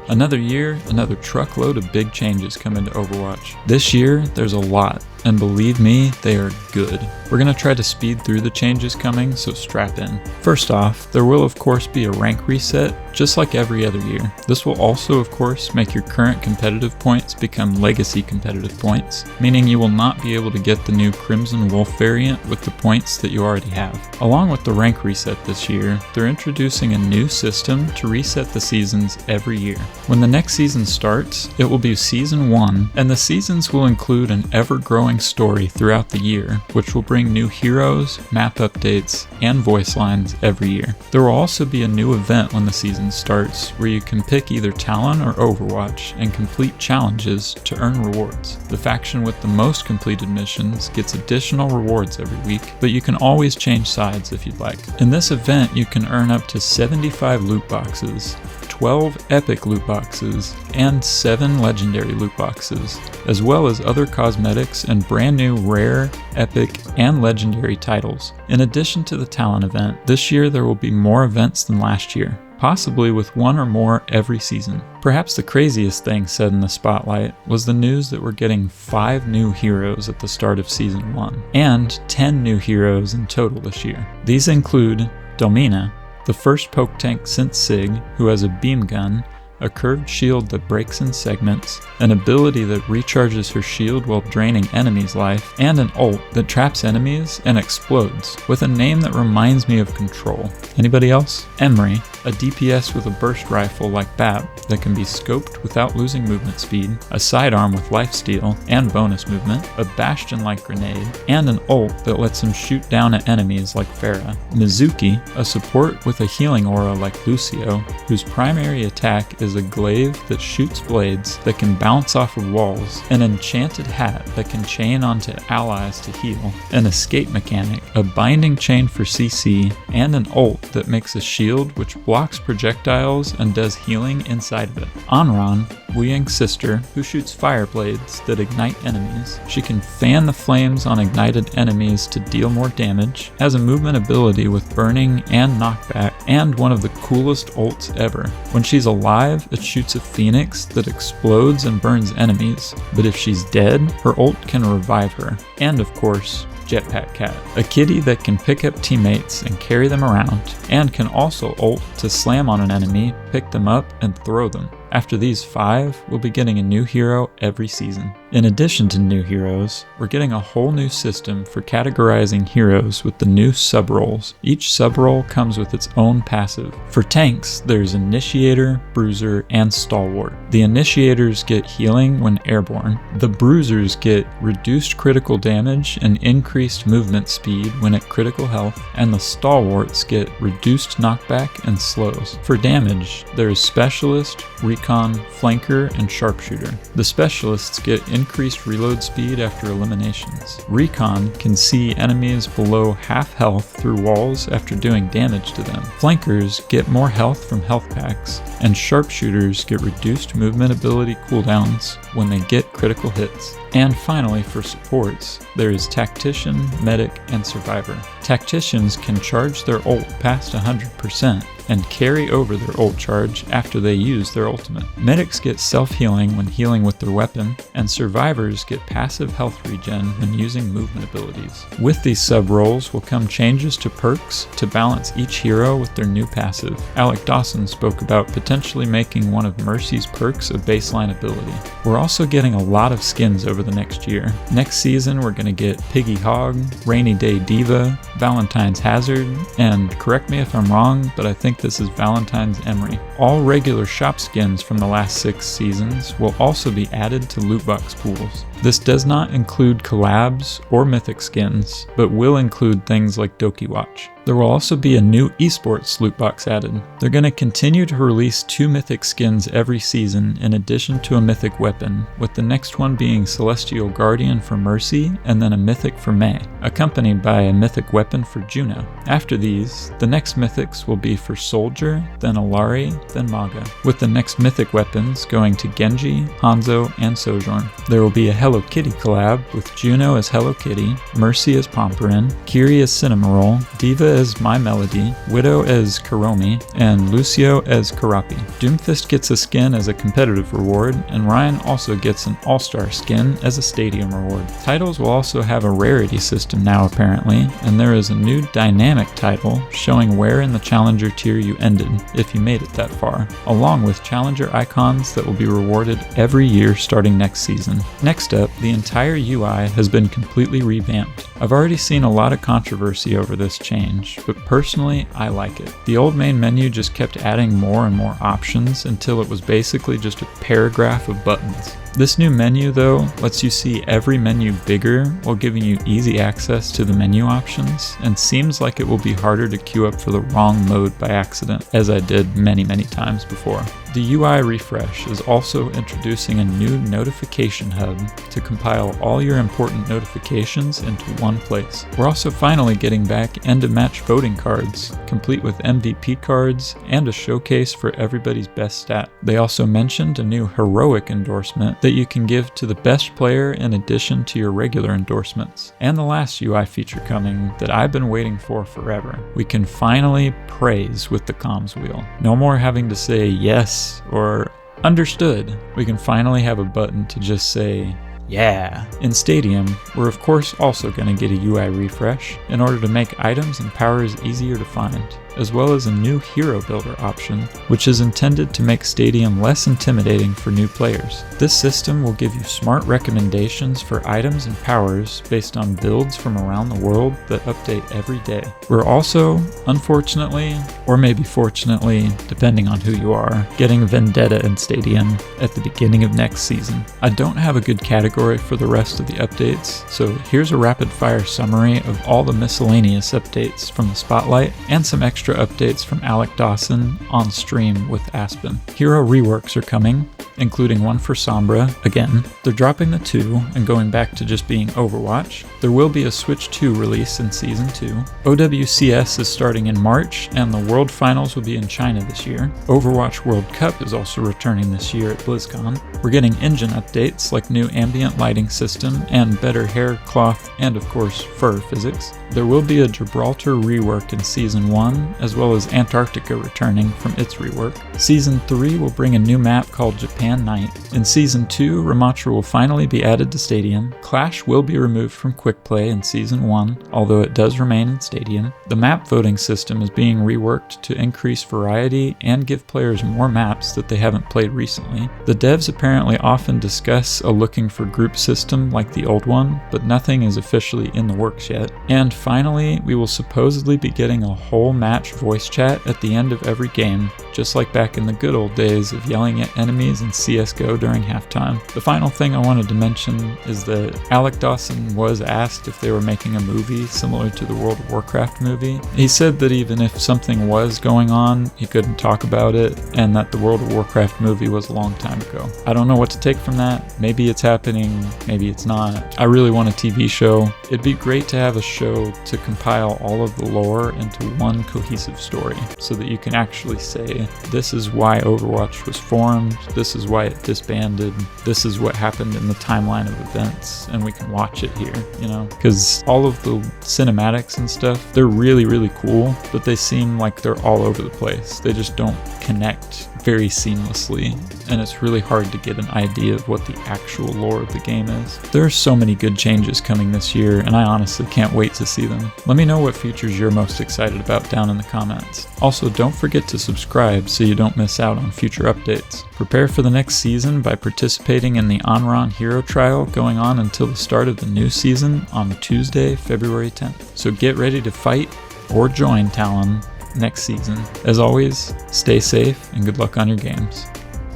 Another year, another truckload of big changes come into Overwatch. This year, there's a lot, and believe me, they are good. We're going to try to speed through the changes coming, so strap in. First off, there will of course be a rank reset, just like every other year. This will also of course make your current competitive points become legacy competitive points, meaning you will not be able to get the new Crimson Wolf variant with the points that you already have. Along with the rank reset this year, they're introducing a new system to reset the seasons every year. When the next season starts, it will be Season 1, and the seasons will include an ever-growing story throughout the year, which will bring new heroes, map updates, and voice lines every year. There will also be a new event when the season starts, where you can pick either Talon or Overwatch and complete challenges to earn rewards. The faction with the most completed missions gets additional rewards every week, but you can always change sides if you'd like. In this event, you can earn up to 75 loot boxes, 12 epic loot boxes, and 7 legendary loot boxes, as well as other cosmetics and brand new rare, epic, and legendary titles. In addition to the Talon event, this year there will be more events than last year, possibly with one or more every season. Perhaps the craziest thing said in the spotlight was the news that we're getting 5 new heroes at the start of Season 1, and 10 new heroes in total this year. These include Delmina, the first poke tank since Sig, who has a beam gun, a curved shield that breaks in segments, an ability that recharges her shield while draining enemies' life, and an ult that traps enemies and explodes, with a name that reminds me of Control. Anybody else? Emery, a DPS with a burst rifle like BAP that can be scoped without losing movement speed, a sidearm with lifesteal and bonus movement, a bastion-like grenade, and an ult that lets him shoot down at enemies like Pharah. Mizuki, a support with a healing aura like Lucio, whose primary attack is a glaive that shoots blades that can bounce off of walls, an enchanted hat that can chain onto allies to heal, an escape mechanic, a binding chain for CC, and an ult that makes a shield which blocks projectiles and does healing inside of it. Anran, Wu Ying's sister, who shoots fire blades that ignite enemies. She can fan the flames on ignited enemies to deal more damage, has a movement ability with burning and knockback, and one of the coolest ults ever. When she's alive, it shoots a phoenix that explodes and burns enemies, but if she's dead, her ult can revive her. And of course, Jetpack Cat, a kitty that can pick up teammates and carry them around, and can also ult to slam on an enemy, pick them up, and throw them. After these 5, we'll be getting a new hero every season. In addition to new heroes, we're getting a whole new system for categorizing heroes with the new sub-roles. Each sub-role comes with its own passive. For tanks, there's Initiator, Bruiser, and Stalwart. The Initiators get healing when airborne. The Bruisers get reduced critical damage and increased movement speed when at critical health, and the Stalwarts get reduced knockback and slows. For damage, there is Specialist, Recon, Flanker, and Sharpshooter. The Specialists get increased reload speed after eliminations. Recon can see enemies below half health through walls after doing damage to them. Flankers get more health from health packs, and Sharpshooters get reduced movement ability cooldowns when they get critical hits. And finally, for supports, there is Tactician, Medic, and Survivor. Tacticians can charge their ult past 100% and carry over their ult charge after they use their ultimate. Medics get self-healing when healing with their weapon, and survivors get passive health regen when using movement abilities. With these sub-roles will come changes to perks to balance each hero with their new passive. Alec Dawson spoke about potentially making one of Mercy's perks a baseline ability. We're also getting a lot of skins over the next year. Next season we're going to get Piggy Hog, Rainy Day Diva, Valentine's Hazard, and correct me if I'm wrong, but I think this is Valentine's Emery. All regular shop skins from the last 6 seasons will also be added to loot box pools. This does not include collabs or mythic skins, but will include things like Doki Watch. There will also be a new esports loot box added. They're going to continue to release 2 mythic skins every season in addition to a mythic weapon, with the next one being Celestial Guardian for Mercy and then a mythic for Mei, accompanied by a mythic weapon for Juno. After these, the next mythics will be for Soldier, then Alari, then Maga, with the next mythic weapons going to Genji, Hanzo, and Sojourn. There will be a Hello Kitty collab with Juno as Hello Kitty, Mercy as Pomperin, Kiri as Cinnamoroll, Diva as My Melody, Widow as Karomi, and Lucio as Karapi. Doomfist gets a skin as a competitive reward, and Ryan also gets an all-star skin as a stadium reward. Titles will also have a rarity system now apparently, and there is a new dynamic title showing where in the challenger tier you ended if you made it that far, along with challenger icons that will be rewarded every year starting next season. Next up, the entire UI has been completely revamped. I've already seen a lot of controversy over this change, but personally I like it. The old main menu just kept adding more and more options until it was basically just a paragraph of buttons. This new menu though lets you see every menu bigger while giving you easy access to the menu options, and seems like it will be harder to queue up for the wrong mode by accident, as I did many times before. The UI refresh is also introducing a new notification hub to compile all your important notifications into one place. We're also finally getting back end-of-match voting cards, complete with MVP cards and a showcase for everybody's best stat. They also mentioned a new heroic endorsement that you can give to the best player in addition to your regular endorsements. And the last UI feature coming that I've been waiting for forever. We can finally praise with the comms wheel. No more having to say yes or understood. We can finally have a button to just say yeah. In Stadium, we're of course also going to get a UI refresh in order to make items and powers easier to find, as well as a new hero builder option, which is intended to make Stadium less intimidating for new players. This system will give you smart recommendations for items and powers based on builds from around the world that update every day. We're also, unfortunately, or maybe fortunately, depending on who you are, getting Vendetta in Stadium at the beginning of next season. I don't have a good category for the rest of the updates, so here's a rapid fire summary of all the miscellaneous updates from the Spotlight and some extra updates from Alec Dawson on stream with Aspen. Hero reworks are coming, including one for Sombra. Again, they're dropping the 2 and going back to just being Overwatch. There will be a Switch 2 release in Season 2. OWCS is starting in March, and the World Finals will be in China this year. Overwatch World Cup is also returning this year at BlizzCon. We're getting engine updates like new ambient lighting system and better hair, cloth, and of course fur physics. There will be a Gibraltar rework in Season 1, as well as Antarctica returning from its rework. Season 3 will bring a new map called Japan Night. In Season 2, Ramatra will finally be added to Stadium. Clash will be removed from Quick Play in Season 1, although it does remain in Stadium. The map voting system is being reworked to increase variety and give players more maps that they haven't played recently. The devs apparently often discuss a looking for group system like the old one, but nothing is officially in the works yet. And finally, we will supposedly be getting a whole match voice chat at the end of every game, just like back in the good old days of yelling at enemies in CSGO during halftime. The final thing I wanted to mention is that Alec Dawson was asked if they were making a movie similar to the World of Warcraft movie. He said that even if something was going on, he couldn't talk about it, and that the World of Warcraft movie was a long time ago. I don't know what to take from that. Maybe it's happening, maybe it's not. I really want a TV show. It'd be great to have a show to compile all of the lore into one cohesive story, so that you can actually say, this is why Overwatch was formed, this is why it disbanded, this is what happened in the timeline of events, and we can watch it here, you know? Because all of the cinematics and stuff, they're really cool, but they seem like they're all over the place. They just don't connect very seamlessly, and it's really hard to get an idea of what the actual lore of the game is. There are so many good changes coming this year, and I honestly can't wait to see them. Let me know what features you're most excited about down in the comments. Also, don't forget to subscribe so you don't miss out on future updates. Prepare for the next season by participating in the Onron Hero Trial going on until the start of the new season on Tuesday, February 10th. So get ready to fight or join Talon next season. As always, stay safe and good luck on your games.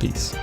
Peace.